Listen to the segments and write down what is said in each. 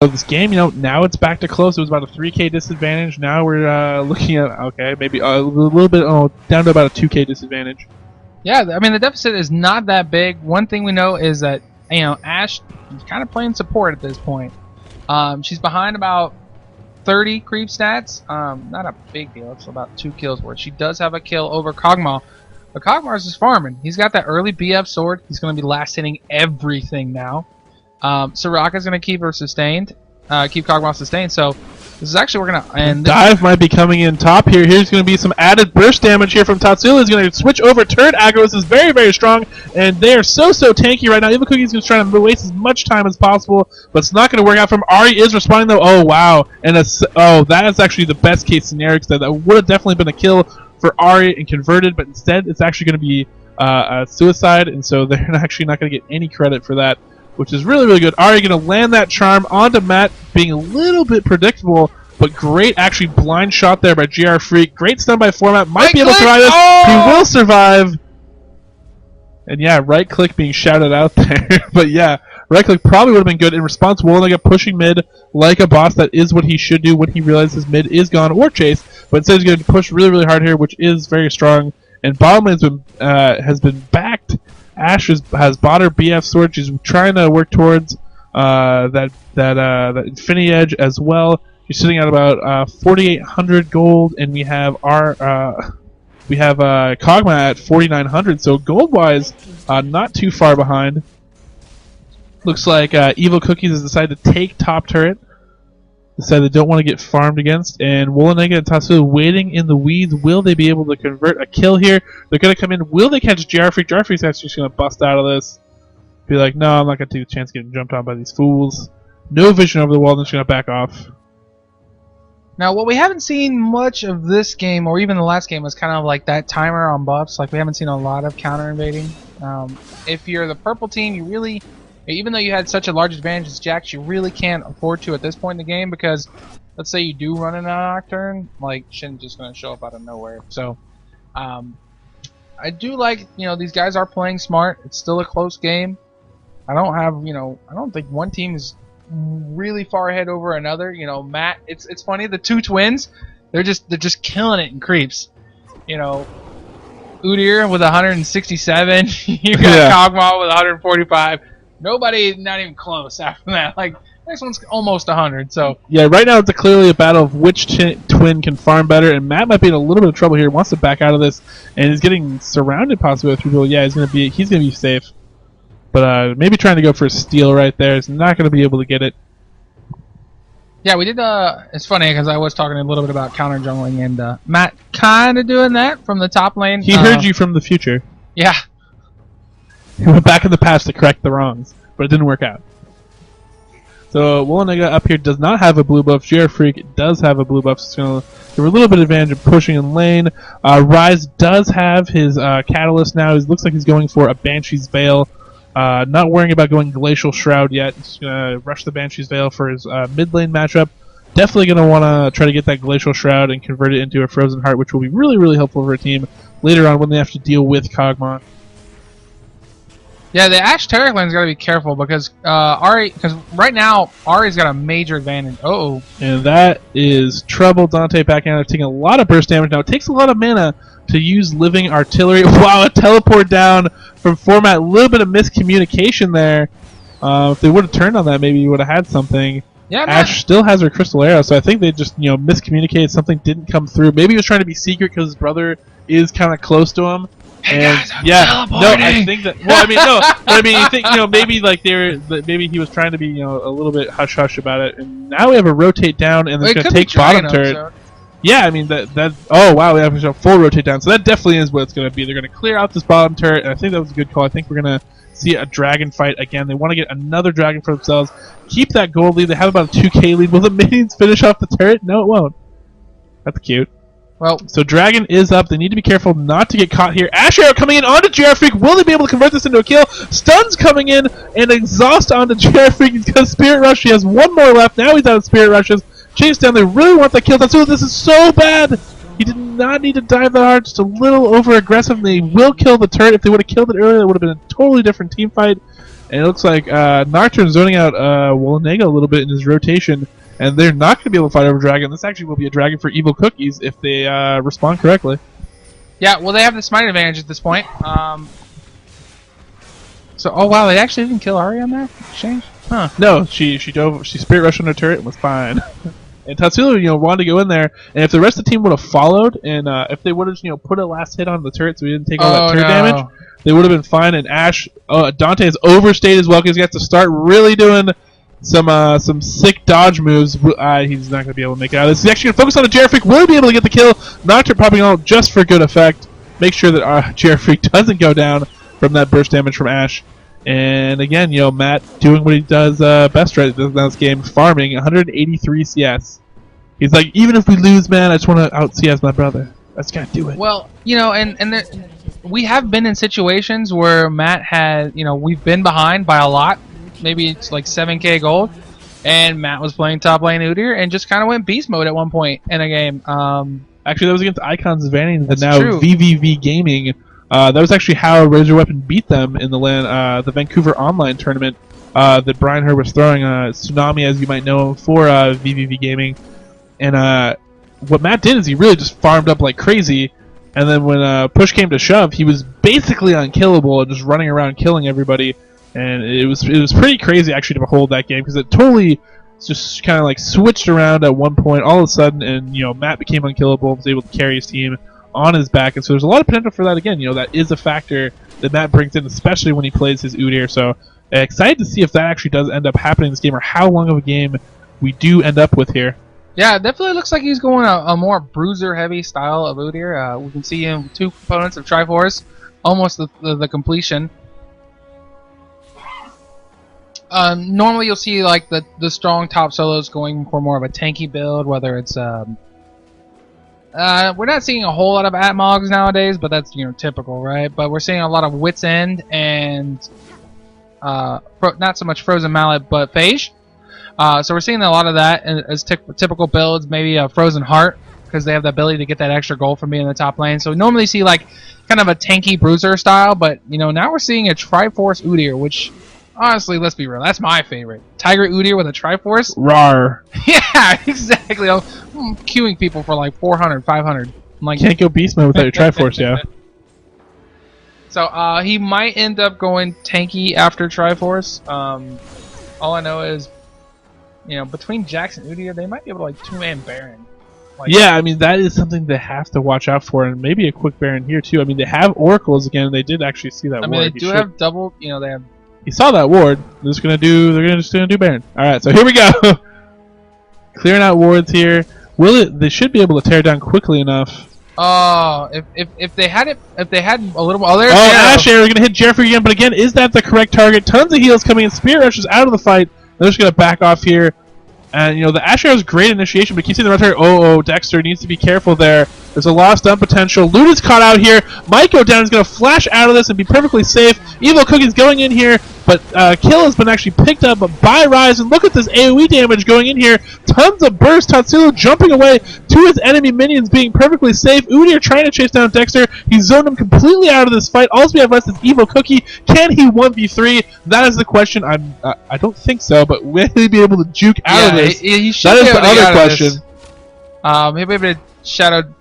of this game. Now it's back to close. It was about a 3K disadvantage. Now we're looking at, okay, maybe a little bit, down to about a 2K disadvantage. Yeah, I mean, the deficit is not that big. One thing we know is that, Ash is kind of playing support at this point. She's behind about 30 creep stats. Not a big deal. It's about 2 kills worth. She does have a kill over Kog'Maw. But Kog'Maw's just farming. He's got that early BF sword. He's going to be last hitting everything now. Soraka's going to keep her sustained. Keep Kog'Maw sustained. So this is actually, we're going to end. Dive might be coming in top here. Here's going to be some added burst damage here from Tsatsulow. He's going to switch over. Turret aggro. This is very, very strong. And they are so tanky right now. Evil Cookie's going to try to waste as much time as possible. But it's not going to work out for him. Ari is responding though. Oh, wow. And that is actually the best case scenario. Because that would have definitely been a kill for Ari and converted. But instead, it's actually going to be a suicide. And so they're actually not going to get any credit for that, which is really, really good. Ari going to land that charm onto Matt, being a little bit predictable, but great actually blind shot there by GR Freak. Great stun by Format. Might be able to survive this. Oh! He will survive. And yeah, right click being shouted out there. But yeah, right click probably would have been good. In response, Wolinaga pushing mid like a boss. That is what he should do when he realizes mid is gone, or chase. But instead he's going to push really, really hard here, which is very strong. And bottom lane has been backed. Ash has bought her BF sword. She's trying to work towards that Infinity Edge as well. She's sitting at about 4,800 gold, and we have Kog'Maw at 4,900. So gold wise, not too far behind. Looks like Evil Cookies has decided to take top turret. Decided they don't want to get farmed against, and Wolinaga and Tsatsulow waiting in the weeds. Will they be able to convert a kill here? They're going to come in. Will they catch GR Freak? GR Freak's actually just going to bust out of this. Be like, no, I'm not going to take a chance of getting jumped on by these fools. No vision over the wall, and just going to back off. Now, what we haven't seen much of this game, or even the last game, was kind of like that timer on buffs. Like, we haven't seen a lot of counter invading. If you're the purple team, you really, even though you had such a large advantage as Jax, you really can't afford to at this point in the game, because let's say you do run in a Nocturne, like, Shin's just going to show up out of nowhere. So, I do like, these guys are playing smart. It's still a close game. I don't have, I don't think one team is really far ahead over another. Matt, it's funny, the two twins, they're just killing it in creeps. Udyr with 167, you got Kog'Maw with 145. Nobody, not even close after that. Like, next one's almost 100. So yeah, right now it's clearly a battle of which twin can farm better, and Matt might be in a little bit of trouble here. Wants to back out of this, and is getting surrounded possibly with people. Yeah, he's gonna be safe. But maybe trying to go for a steal right there. Is not going to be able to get it. Yeah, we did. It's funny because I was talking a little bit about counter jungling, and Matt kind of doing that from the top lane. He heard you from the future. Yeah. He went back in the past to correct the wrongs, but it didn't work out. So Wolinaga up here does not have a blue buff. GR Freak does have a blue buff, so it's going to give a little bit of advantage of pushing in lane. Rise does have his catalyst now. He looks like he's going for a Banshee's Veil. Not worrying about going Glacial Shroud yet. He's going to rush the Banshee's Veil for his mid lane matchup. Definitely going to want to try to get that Glacial Shroud and convert it into a Frozen Heart, which will be really, really helpful for a team later on when they have to deal with Kog'Maw. Yeah, the Ashe Taric lane's got to be careful because right now Ari's got a major advantage. Uh-oh. And that is trouble. Dante backing out, taking a lot of burst damage. Now it takes a lot of mana to use Living Artillery. Wow, a teleport down from Format. A little bit of miscommunication there. If they would have turned on that, maybe you would have had something. Yeah, Ashe still has her Crystal Arrow, so I think they just miscommunicated. Something didn't come through. Maybe he was trying to be secret because his brother is kind of close to him. Hey and guys, I'm no, I think that. Well, I mean, no, but I mean, you think maybe like maybe he was trying to be a little bit hush hush about it. And now we have a rotate down, and it's going to take bottom turret. So. Yeah, I mean that. Oh wow, we have a full rotate down, so that definitely is what it's going to be. They're going to clear out this bottom turret, and I think that was a good call. I think we're going to see a dragon fight again. They want to get another dragon for themselves. Keep that gold lead. They have about a 2K lead. Will the minions finish off the turret? No, it won't. That's cute. Well, so Dragon is up. They need to be careful not to get caught here. Ash Arrow coming in onto GR Freak. Will they be able to convert this into a kill? Stuns coming in and exhaust onto GR Freak. He's got Spirit Rush. He has one more left. Now he's out of Spirit Rushes. Chase down. They really want that kill. This is so bad. He did not need to dive that hard. Just a little over aggressive. They will kill the turret. If they would have killed it earlier, it would have been a totally different team fight. And it looks like Nocturne zoning out Wolonega a little bit in his rotation, and they're not going to be able to fight over Dragon. This actually will be a Dragon for Evil Cookies if they respond correctly. Yeah, well, they have the smite advantage at this point. So, oh wow, they actually didn't kill Ari on that exchange? Huh. No, she Spirit Rushed on her turret and was fine. And Tsatsulow, wanted to go in there, and if the rest of the team would have followed, and if they would have, put a last hit on the turret so we didn't take all that turret damage, they would have been fine. And Ash, Dante has overstayed as well because he has to start really doing some sick dodge moves. He's not going to be able to make it out of this. He's actually going to focus on the Jarefreak. Will be able to get the kill. Nocturne popping out just for good effect. Make sure that Jarefreak doesn't go down from that burst damage from Ash. And again, Matt doing what he does best right in this game, farming 183 CS. He's like, even if we lose, man, I just want to out CS my brother. I just gotta do it. Well, and we have been in situations where Matt had, we've been behind by a lot. Maybe it's like 7k gold, and Matt was playing top lane Udyr and just kind of went beast mode at one point in a game. Actually, that was against Icons Vanning, the That's now true. VVV Gaming. That was actually how RaiseYourWeapon beat them in the Vancouver Online tournament that Brian Herr was throwing. Tsunami, as you might know, for VVV Gaming. And what Matt did is he really just farmed up like crazy. And then when push came to shove, he was basically unkillable and just running around killing everybody. And it was pretty crazy actually to behold that game because it totally just kind of like switched around at one point all of a sudden, and Matt became unkillable and was able to carry his team on his back. And so there's a lot of potential for that again. That is a factor that Matt brings in, especially when he plays his Udyr. So excited to see if that actually does end up happening in this game, or how long of a game we do end up with here. Yeah, it definitely looks like he's going a more bruiser-heavy style of Udyr. We can see him with 2 components of Triforce, almost the completion. Normally you'll see like the strong top solos going for more of a tanky build, whether it's we're not seeing a whole lot of Atmogs nowadays, but that's typical, right? But we're seeing a lot of Wit's End and not so much Frozen Mallet, but Phage. So we're seeing a lot of that as typical builds, maybe a Frozen Heart, because they have the ability to get that extra gold from being in the top lane. So we normally see like kind of a tanky bruiser style, but now we're seeing a Triforce Udyr, which honestly, let's be real, that's my favorite. Tiger Udyr with a Triforce. Rawr. Yeah, exactly. I'm queuing people for like 400, 500. I'm like, can't go beast mode without your Triforce, yeah. So he might end up going tanky after Triforce. All I know is, between Jax and Udyr, they might be able to like 2-man Baron. Yeah, I mean, that is something they have to watch out for, and maybe a quick Baron here too. I mean, they have Oracles again, and they did actually see that ward. They do have double, they have... He saw that ward. They're just gonna do Baron. Alright, so here we go. Clearing out wards here. They should be able to tear down quickly enough. Oh, if they had a little... Oh, there's Ash Arrow gonna hit Jeffrey again, but again, is that the correct target? Tons of heals coming in. Spirit Rush is out of the fight. They're just gonna back off here. And the Ash Arrow is great initiation, but keep seeing the red target. Dexter needs to be careful there. There's a lot of stun potential. Luna's caught out here. Might go down. He's going to flash out of this and be perfectly safe. Evil Cookie's going in here, but kill has been actually picked up by Rise. And look at this AoE damage going in here. Tons of burst. Tsatsulow jumping away to his enemy minions, being perfectly safe. Udyr trying to chase down Dexter. He zoned him completely out of this fight. All we have left is Evil Cookie. Can he 1v3? That is the question. I don't think so, but will he be able to juke out of this? He should that be is able the to other question. He'll be able to shadow...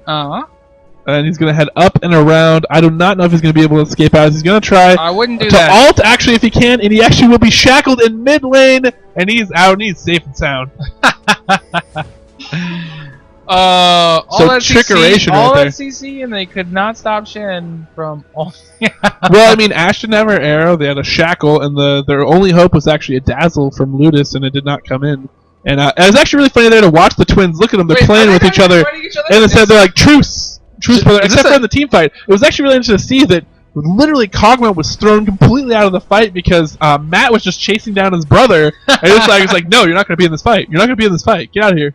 And he's going to head up and around. I do not know if he's going to be able to escape out. He's going to try I wouldn't do to that. alt, actually, if he can, and he actually will be shackled in mid lane, and he's out, and he's safe and sound. All that trickeration all right that CC, and they could not stop Shen from... Well, I mean, Ash didn't have her arrow. They had a shackle, and their only hope was actually a dazzle from Ludus, and it did not come in. And it was actually really funny there to watch the twins. Look at them; they're playing with each other, and instead they're like truce, brother. Except for in the team fight, it was actually really interesting to see that literally Kog'Maw was thrown completely out of the fight because Matt was just chasing down his brother, and it's like, no, you're not going to be in this fight. You're not going to be in this fight. Get out of here.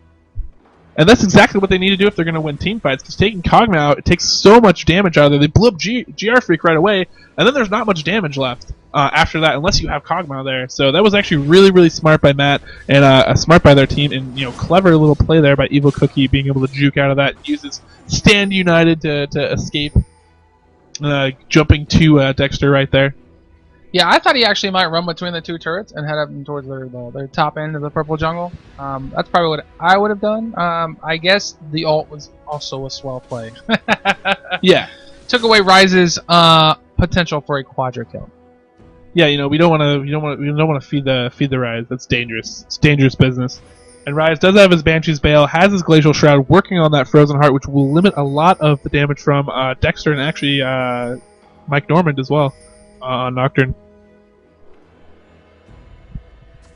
And that's exactly what they need to do if they're going to win team fights. Because taking Kog'Maw out, it takes so much damage out of there. They blew up GR Freak right away, and then there's not much damage left after that, unless you have Kog'Maw there. So that was actually really, really smart by Matt, and smart by their team, and clever little play there by Evil Cookie being able to juke out of that. Uses Stand United to escape, jumping to Dexter right there. Yeah, I thought he actually might run between the two turrets and head up towards their top end of the purple jungle. That's probably what I would have done. I guess the ult was also a swell play. Yeah. Took away Ryze's potential for a quadra kill. Yeah, we don't want to feed the Rise. That's dangerous. It's dangerous business. And Rise does have his Banshee's Veil, has his Glacial Shroud, working on that Frozen Heart, which will limit a lot of the damage from Dexter and actually Mike Normand as well on Nocturne.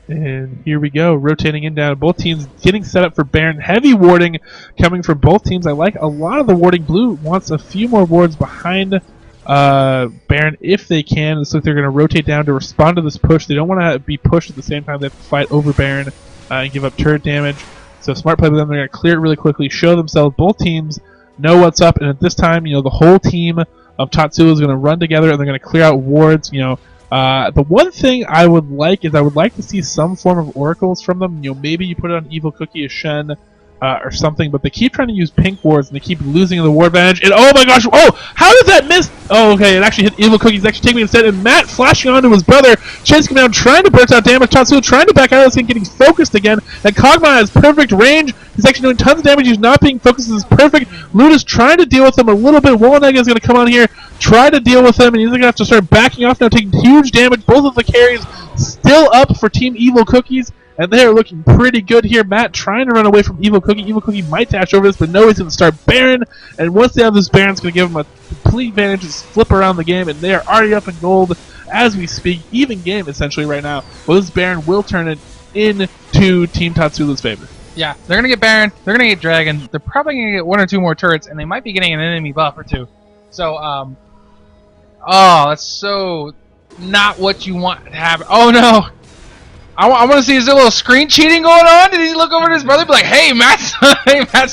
And here we go, rotating in down. Both teams getting set up for Baron. Heavy warding coming from both teams. I like a lot of the warding. Blue wants a few more wards behind Baron if they can. It looks like they're going to rotate down to respond to this push. They don't want to be pushed at the same time. They have to fight over Baron and give up turret damage. So smart play with them. They're going to clear it really quickly, show themselves. Both teams know what's up, and at this time, the whole team of Tsatsulow is going to run together, and they're going to clear out wards. The one thing I would like to see some form of oracles from them. Maybe you put it on Evil Cookie, a Shen, or something, but they keep trying to use pink wards and they keep losing the war advantage. And oh my gosh! Oh, how did that miss? Oh, okay, it actually hit Evil Cookie's actually taking it instead. And Matt flashing onto his brother, chasing him down, trying to burst out damage. Tsatsulow trying to back out of this game, getting focused again. And Kog'Maw has perfect range. He's actually doing tons of damage. He's not being focused. This is perfect. Luna's trying to deal with him a little bit. Wollenega is going to come on here, try to deal with him, and he's going to have to start backing off now, taking huge damage. Both of the carries still up for Team Evil Cookies, and they are looking pretty good here. Matt trying to run away from Evil Cookie. Evil Cookie might dash over this, but no, he's going to start Baron, and once they have this Baron, it's going to give them a complete advantage to flip around the game, and they are already up in gold as we speak. Even game, essentially, right now. Well, this Baron will turn it into Team Tatsulow's favor. Yeah, they're going to get Baron, they're going to get Dragon, they're probably going to get one or two more turrets, and they might be getting an enemy buff or two. So, oh, that's so not what you want to happen. Oh, no. I want to see, is there a little screen cheating going on? Did he look over at his brother and be like, hey, Matt's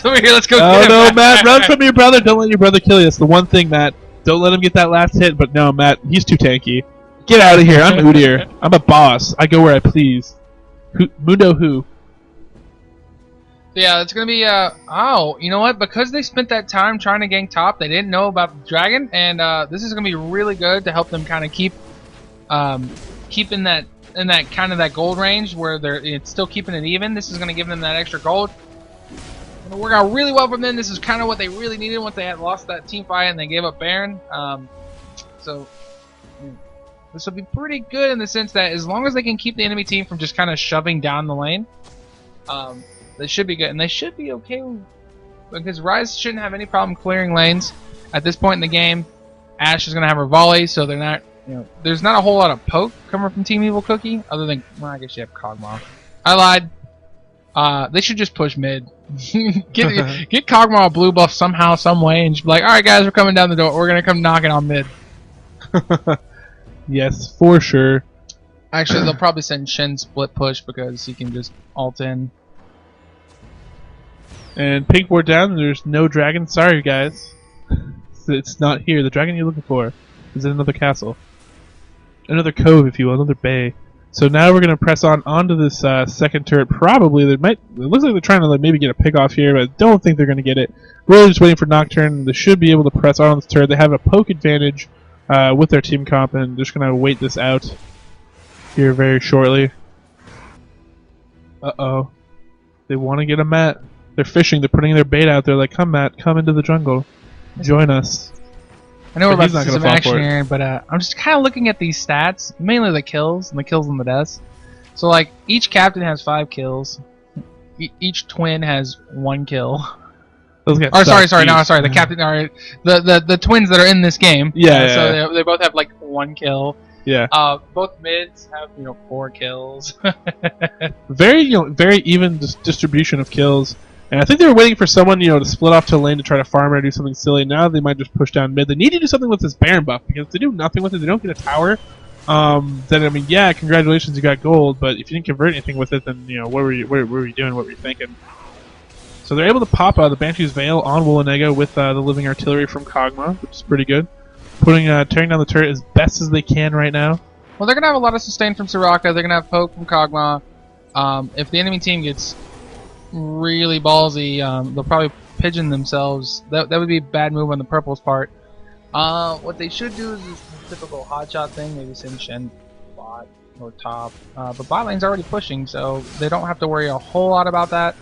over here, let's go get him. Oh, no, Matt, run from your brother. Don't let your brother kill you. That's the one thing, Matt. Don't let him get that last hit. But no, Matt, he's too tanky. Get out of here. I'm Udyr. I'm a boss. I go where I please. Mundo who? Yeah, it's going to be, oh, you know what? Because they spent that time trying to gank top, they didn't know about the dragon, and this is going to be really good to help them kind of keep in that kind of that gold range where it's still keeping it even. This is going to give them that extra gold. It's going to work out really well for them. This is kind of what they really needed once they had lost that team fight and they gave up Baron. So this will be pretty good in the sense that as long as they can keep the enemy team from just kind of shoving down the lane, they should be good, and they should be okay because Ryze shouldn't have any problem clearing lanes at this point in the game. Ashe is going to have her volley, so they're not, there's not a whole lot of poke coming from Team Evil Cookie, other than, well, I guess you have Kog'Maw. I lied. They should just push mid. get Kog'Maw a blue buff somehow, some way, and just be like, all right, guys, we're coming down the door. We're going to come knocking on mid. Yes, for sure. Actually, they'll probably send Shen split push because he can just ult in. And pink ward down, there's no dragon. Sorry, guys. It's not here. The dragon you're looking for is in another castle. Another cove, if you will, another bay. So now we're going to press onto this second turret. Probably, it looks like they're trying to maybe get a pick off here, but I don't think they're going to get it. Really just waiting for Nocturne. They should be able to press on this turret. They have a poke advantage with their team comp, and they're just going to wait this out here very shortly. Uh-oh. They want to get a Matt. They're fishing. They're putting their bait out there. Like, come, Matt, come into the jungle. Join us. I know we're about to see some action here, but I'm just kind of looking at these stats, mainly the kills and the deaths. So, like, each captain has 5 kills. Each twin has 1 kill. Those guys sorry. The captain, the twins that are in this game. Yeah. So they both have like 1 kill. Yeah. Both mids have 4 kills. Very very even distribution of kills. And I think they were waiting for someone, to split off to a lane to try to farm or do something silly. Now they might just push down mid. They need to do something with this Baron buff, because if they do nothing with it, they don't get a tower. Then, I mean, yeah, congratulations, you got gold, but if you didn't convert anything with it, then, what were you doing, what were you thinking? So they're able to pop the Banshee's Veil on Wollenega with the Living Artillery from Kog'Maw, which is pretty good. Tearing down the turret as best as they can right now. Well, they're going to have a lot of sustain from Soraka. They're going to have poke from Kog'Maw. If the enemy team gets really ballsy, they'll probably pigeon themselves. That would be a bad move on the purple's part. What they should do is this typical hotshot thing, maybe send Shen bot or top. But bot lane's already pushing, so they don't have to worry a whole lot about that.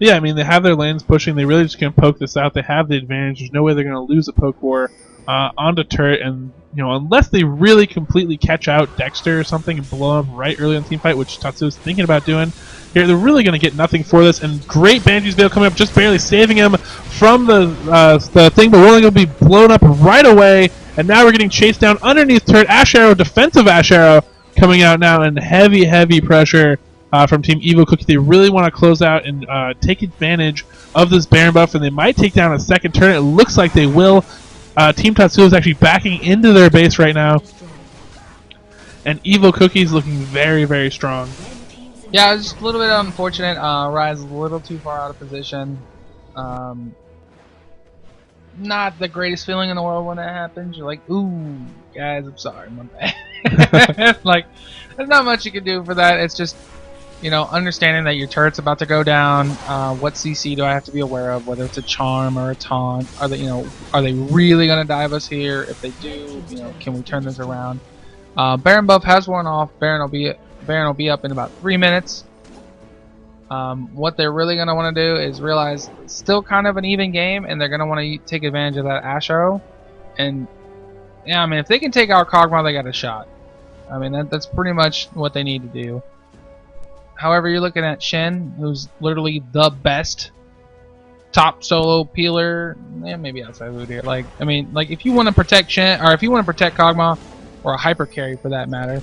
Yeah, I mean, they have their lanes pushing. They really just can poke this out. They have the advantage. There's no way they're going to lose a poke war onto turret. And, unless they really completely catch out Dexter or something and blow up right early on team fight, which Tatsu's thinking about doing, here they're really going to get nothing for this. And great Banshee's Veil coming up, just barely saving him from the thing, but we're only going to be blown up right away. And now we're getting chased down underneath turret. Ash Arrow, defensive Ash Arrow, coming out now, and heavy pressure from Team Evo Cookie. They really want to close out and take advantage of this Baron buff, and they might take down a second turret. It looks like they will. Team Tsatsulow is actually backing into their base right now, and Evo Cookie's looking very strong. Yeah, it's just a little bit unfortunate. Rise a little too far out of position. Not the greatest feeling in the world when that happens. You're like, ooh, guys, I'm sorry, my bad. Like, there's not much you can do for that. It's just, understanding that your turret's about to go down. What CC do I have to be aware of? Whether it's a charm or a taunt. Are they really gonna dive us here? If they do, can we turn this around? Baron buff has worn off. Baron will be up in about 3 minutes. What they're really going to want to do is realize it's still kind of an even game, and they're going to want to take advantage of that Ash Arrow. And yeah, I mean, if they can take out Kog'Maw, they got a shot. I mean, that's pretty much what they need to do. However, you're looking at Shen, who's literally the best top solo peeler, maybe outside of here. Like, I mean, like if you want to protect Shen, or if you want to protect Kog'Maw, or a hyper carry for that matter.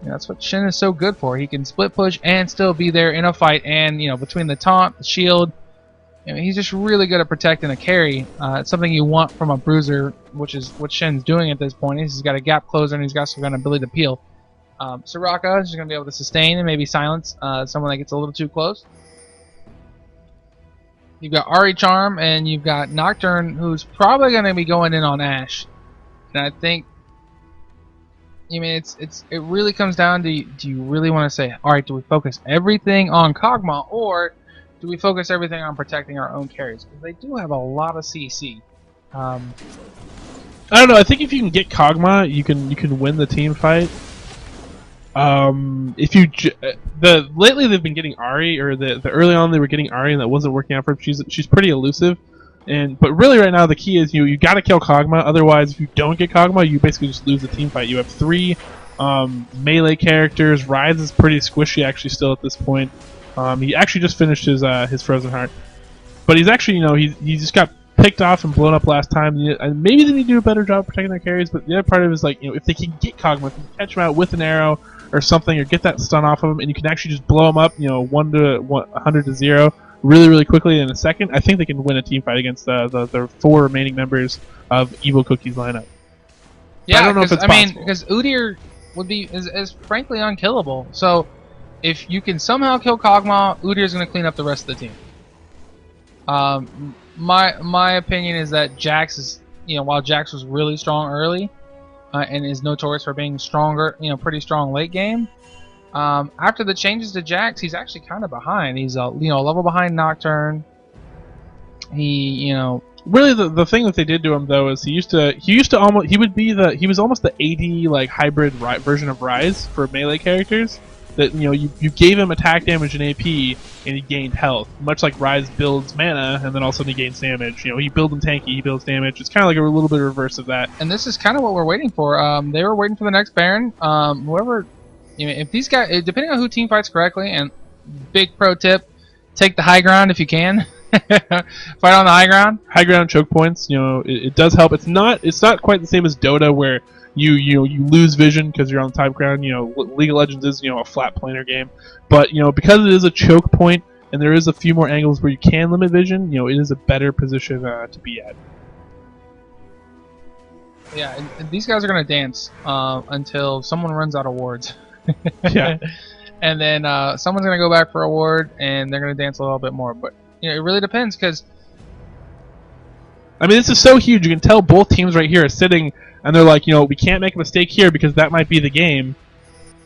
That's what Shen is so good for. He can split push and still be there in a fight, and between the taunt, the shield, he's just really good at protecting a carry. It's something you want from a bruiser, which is what Shen's doing at this point. He's got a gap closer and he's got some kind of ability to peel. Soraka is going to be able to sustain and maybe silence someone that gets a little too close. You've got Ahri Charm and you've got Nocturne, who's probably going to be going in on Ashe. And I think, it really comes down to, do you really want to say, alright, do we focus everything on Kog'Maw, or do we focus everything on protecting our own carries? Because they do have a lot of CC. I don't know, I think if you can get Kog'Maw, you can win the team fight. Lately they've been getting Ahri, or the early on they were getting Ahri, and that wasn't working out for them. She's pretty elusive. But really right now the key is you got to kill Kog'Maw. Otherwise, if you don't get Kog'Maw, you basically just lose the team fight. You have 3 melee characters. Rise is pretty squishy actually still at this point. He actually just finished his Frozen Heart, but he's actually he just got picked off and blown up last time. Maybe they need to do a better job protecting their carries. But the other part of it is if they can get Kog'Maw, if you can catch him out with an arrow or something, or get that stun off of him, and you can actually just blow him up 100 to 0. Really quickly in a second, I think they can win a team fight against the 4 remaining members of Evo Cookie's lineup. Yeah, I don't know if it's possible. Because Udyr is frankly unkillable. So if you can somehow kill Kog'Maw, Udyr's going to clean up the rest of the team. My opinion is that Jax is, while Jax was really strong early, and is notorious for being stronger, pretty strong late game. After the changes to Jax, he's actually kind of behind. He's a level behind Nocturne. He really the thing that they did to him though is he was almost the AD hybrid version of Rise for melee characters. That you gave him attack damage and AP and he gained health, much like Rise builds mana and then also he gains damage. He builds him tanky, he builds damage. It's kind of like a little bit of reverse of that. And this is kind of what we're waiting for. They were waiting for the next Baron. Whoever. If these guys, depending on who team fights correctly, and big pro tip, take the high ground if you can. Fight on the high ground. High ground choke points, it does help. It's not quite the same as Dota where you lose vision because you're on the top ground. League of Legends is a flat planar game, but because it is a choke point and there is a few more angles where you can limit vision, it is a better position to be at. Yeah, and these guys are gonna dance until someone runs out of wards. Yeah, and then someone's gonna go back for a ward, and they're gonna dance a little bit more. But it really depends, because this is so huge. You can tell both teams right here are sitting, and they're like, we can't make a mistake here because that might be the game.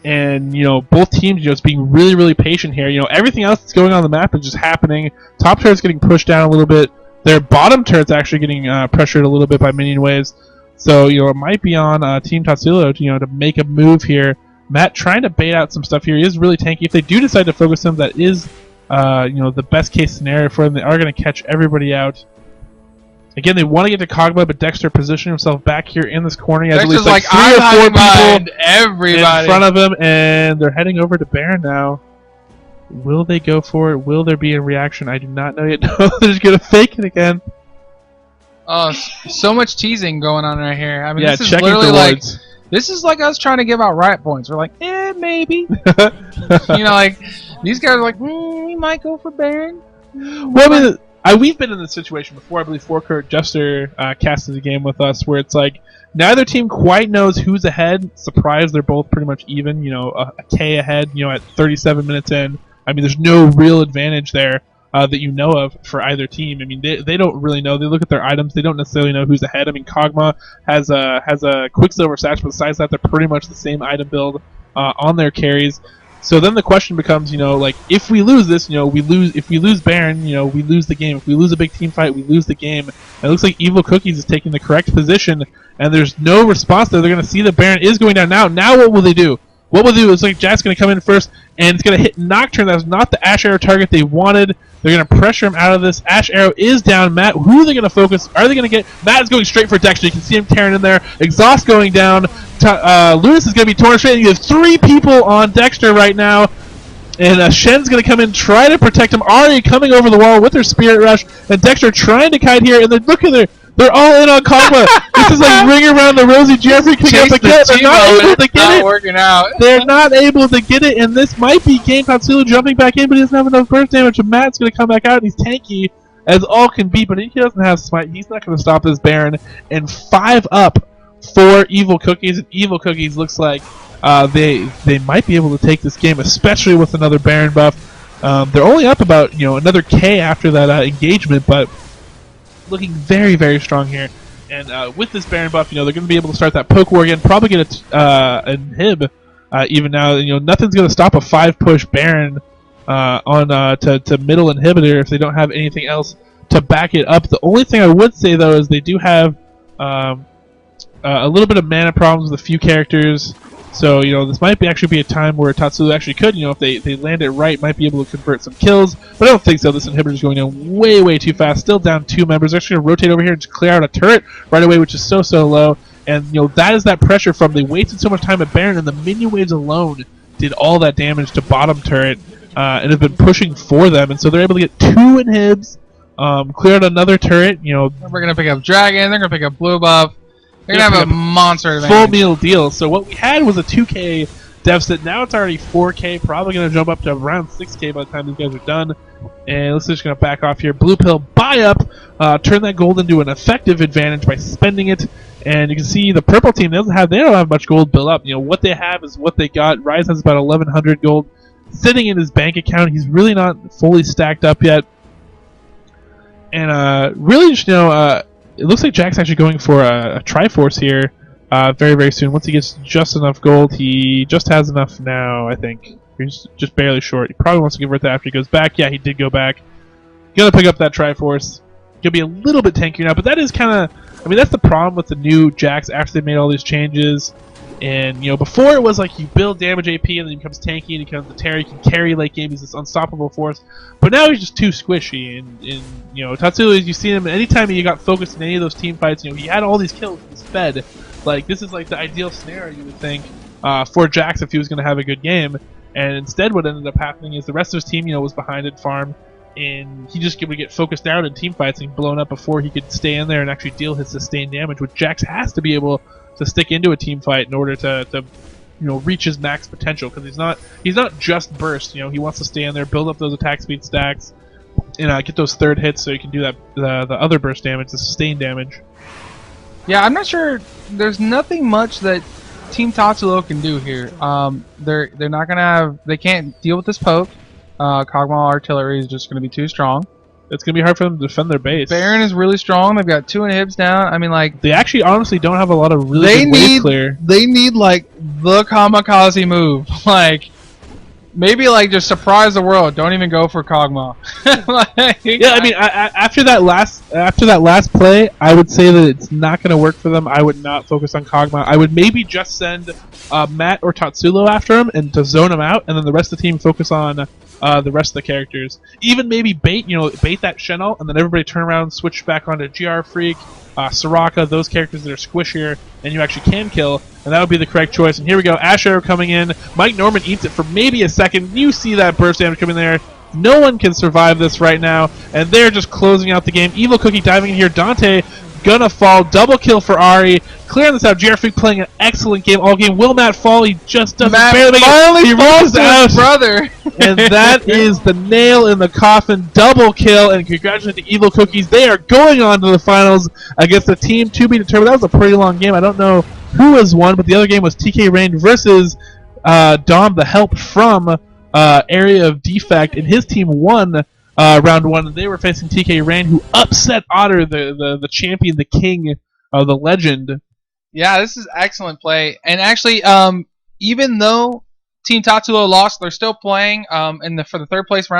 And both teams just being really patient here. Everything else that's going on the map is just happening. Top turret's getting pushed down a little bit. Their bottom turret's actually getting pressured a little bit by minion waves. So, it might be on Team Tsatsulow, to make a move here. Matt trying to bait out some stuff here. He is really tanky. If they do decide to focus him, that is, the best case scenario for them. They are going to catch everybody out. Again, they want to get to Kogma, but Dexter positioning himself back here in this corner. He has at least like 3 or 4 people everybody in front of him, and they're heading over to Baron now. Will they go for it? Will there be a reaction? I do not know yet. No, they're just going to fake it again. Oh, so much teasing going on right here. I mean, Yeah, this is checking literally for like wards. this is like us trying to give out riot points. We're like, maybe. Like these guys are like, we might go for Baron. Well, I mean, we've been in this situation before. I believe Forecourt Jester casted a game with us where it's like neither team quite knows who's ahead. Surprise, they're both pretty much even. A K ahead. At 37 minutes in. I mean, there's no real advantage there that you know of for either team. I mean, they don't really know. They look at their items. They don't necessarily know who's ahead. I mean, Kogma has a Quicksilver Sash, but besides that, they're pretty much the same item build on their carries. So then the question becomes, if we lose this, we lose. If we lose Baron, we lose the game. If we lose a big team fight, we lose the game. And it looks like Evil Cookies is taking the correct position, and there's no response there. They're going to see that Baron is going down now. Now what will they do? What we'll do is Jack's going to come in first, and it's going to hit Nocturne. That's not the Ash Arrow target they wanted. They're going to pressure him out of this. Ash Arrow is down. Matt, who are they going to focus? Are they going to get... Matt is going straight for Dexter. You can see him tearing in there. Exhaust going down. Lunas is going to be torn straight. You have 3 people on Dexter right now. And Shen's going to come in, try to protect him. Ari coming over the wall with her Spirit Rush. And Dexter trying to kite here. And then look at her. They're all in on Kogma. This is like Ring Around the Rosie Jeffrey picking up the kit. They're not able to get it. Working out. They're not able to get it, and this might be Game Tsatsulow jumping back in, but he doesn't have enough burst damage. And Matt's going to come back out, and he's tanky as all can be, but he doesn't have Smite. He's not going to stop this Baron. And 5 up for Evil Cookies, and Evil Cookies looks like they might be able to take this game, especially with another Baron buff. They're only up about another K after that engagement, but looking very, very strong here. And with this Baron buff, they're going to be able to start that poke war again. Probably get a inhib even now. Nothing's going to stop a 5-push Baron on to middle inhibitor if they don't have anything else to back it up. The only thing I would say though is they do have a little bit of mana problems with a few characters. So, this might actually be a time where Tsatsulow actually could, if they land it right, might be able to convert some kills. But I don't think so. This inhibitor is going down way, way too fast. Still down 2 members. They're actually going to rotate over here and just clear out a turret right away, which is so, so low. And, that is that pressure from they wasted so much time at Baron, and the minion waves alone did all that damage to bottom turret and have been pushing for them. And so they're able to get 2 inhibs, clear out another turret. We're going to pick up Dragon. They're going to pick up Blue Buff. They're going to have a monster advantage. Full meal deal. So what we had was a 2K deficit. Now it's already 4K. Probably going to jump up to around 6K by the time these guys are done. And let's just going to back off here. Blue Pill, buy up. Turn that gold into an effective advantage by spending it. And you can see the purple team, they don't have much gold built up. What they have is what they got. Rise has about 1,100 gold sitting in his bank account. He's really not fully stacked up yet. And really just, it looks like Jack's actually going for a Triforce here very, very soon. Once he gets just enough gold, he just has enough now, I think. He's just barely short. He probably wants to convert that after he goes back. Yeah, he did go back. Gonna pick up that Triforce. Gonna be a little bit tankier now, but that is kind of... I mean, that's the problem with the new Jacks after they made all these changes. And, before it was like you build damage AP and then he becomes tanky and he becomes the terror. You can carry late game. He's this unstoppable force. But now he's just too squishy. And Tsatsulow, you see him, anytime he got focused in any of those team fights, he had all these kills. He was fed. Like, this is like the ideal scenario, you would think, for Jax if he was going to have a good game. And instead what ended up happening is the rest of his team, was behind it, farm. And he just would get focused out in team fights and blown up before he could stay in there and actually deal his sustained damage, which Jax has to be able to stick into a team fight in order to reach his max potential, because he's not just burst. He wants to stay in there, build up those attack speed stacks, and get those third hits so he can do that the other burst damage, the sustained damage. Yeah, I'm not sure. There's nothing much that Team Tsatsulow can do here. They're not gonna have. They can't deal with this poke. Kog'Maw artillery is just gonna be too strong. It's going to be hard for them to defend their base. Baron is really strong. They've got 2 inhibs down. I mean, like... They actually honestly don't have a lot of really good wave clear. They need, like, the kamikaze move. Like, Maybe like just surprise the world. Don't even go for Kog'Maw. Yeah, I mean, after that last play, I would say that it's not going to work for them. I would not focus on Kog'Maw. I would maybe just send Matt or Tsatsulow after him and to zone him out, and then the rest of the team focus on the rest of the characters. Even maybe bait that Shen'el, and then everybody turn around, switch back onto GR Freak, Soraka, those characters that are squishier and you actually can kill, and that would be the correct choice. And here we go, Ash Arrow coming in. Mike Norman eats it for maybe a second. You see that burst damage coming there. No one can survive this right now, and they're just closing out the game. Evil Cookie diving in here. Dante gonna fall. Double kill for Ari. Clearing this out. GR Freak playing an excellent game all game. Will Matt fall? He just doesn't barely make it. He runs out. Brother. And that is the nail in the coffin. Double kill, and congratulations to Evil Cookies. They are going on to the finals against the team to be determined. That was a pretty long game. I don't know who has won, but the other game was TK Rain versus Dom the Help from Area of Defect, and his team won round one. They were facing TK Rain, who upset Otter, the champion, the king, the legend. Yeah, this is excellent play. And actually, even though Team Tsatsulow lost, they're still playing for the third place round.